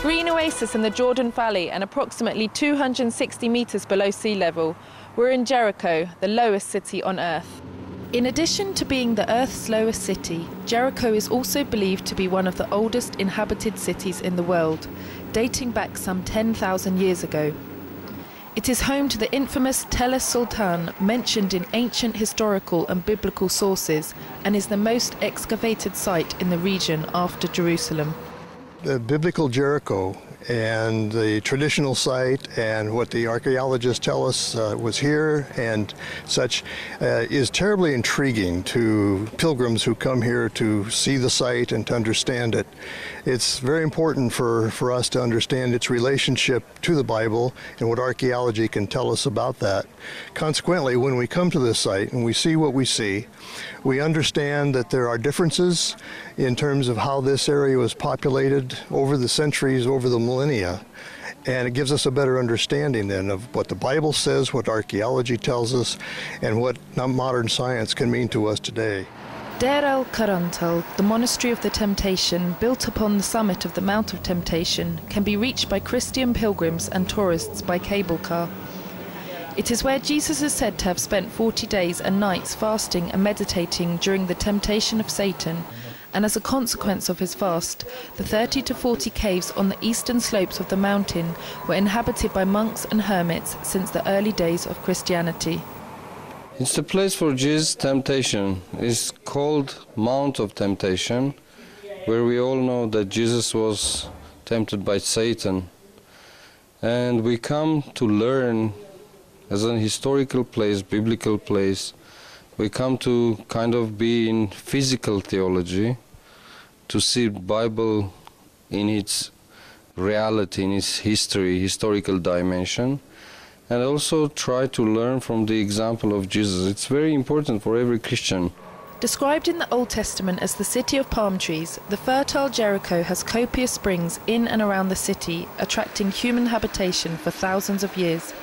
green oasis in the Jordan Valley and approximately 260 metres below sea level, we're in Jericho, the lowest city on Earth. In addition to being the Earth's lowest city, Jericho is also believed to be one of the oldest inhabited cities in the world, dating back some 10,000 years ago. It is home to the infamous es-Sultan mentioned in ancient historical and biblical sources and is the most excavated site in the region after Jerusalem. The biblical Jericho and the traditional site and what the archaeologists tell us was here and such is terribly intriguing to pilgrims who come here to see the site and to understand it. It's very important for us to understand its relationship to the Bible and what archaeology can tell us about that. Consequently, when we come to this site and we see what we see, we understand that there are differences in terms of how this area was populated over the centuries, over the millennia, and it gives us a better understanding then of what the Bible says, what archaeology tells us, and what modern science can mean to us today. al-Quruntal, the Monastery of the Temptation, built upon the summit of the Mount of Temptation, can be reached by Christian pilgrims and tourists by cable car. It is where Jesus is said to have spent 40 days and nights fasting and meditating during the temptation of Satan, and as a consequence of his fast, the 30 to 40 caves on the eastern slopes of the mountain were inhabited by monks and hermits since the early days of Christianity. It's the place for Jesus' temptation. It's called Mount of Temptation, where we all know that Jesus was tempted by Satan. And we come to learn as an historical place, biblical place. We come to kind of be in physical theology, to see the Bible in its reality, in its history, historical dimension, and also try to learn from the example of Jesus. It's very important for every Christian. Described in the Old Testament as the city of palm trees, the fertile Jericho has copious springs in and around the city, attracting human habitation for thousands of years.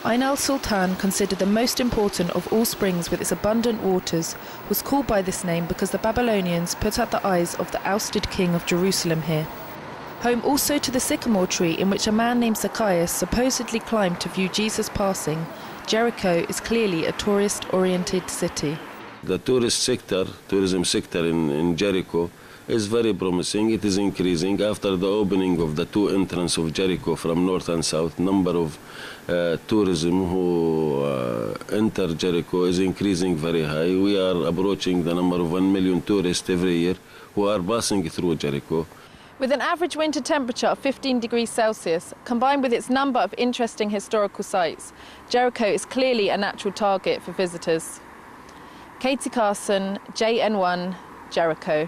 al-Sultan, considered the most important of all springs with its abundant waters, was called by this name because the Babylonians put out the eyes of the ousted king of Jerusalem here. Home also to the sycamore tree in which a man named Zacchaeus supposedly climbed to view Jesus passing, Jericho is clearly a tourist-oriented city. The tourism sector in Jericho is very promising. It is increasing. After the opening of the two entrances of Jericho from north and south, number of tourism who enter Jericho is increasing very high. We are approaching the number of 1 million tourists every year who are passing through Jericho. With an average winter temperature of 15 degrees Celsius, combined with its number of interesting historical sites, Jericho is clearly a natural target for visitors. Katie Carson, JN1, Jericho.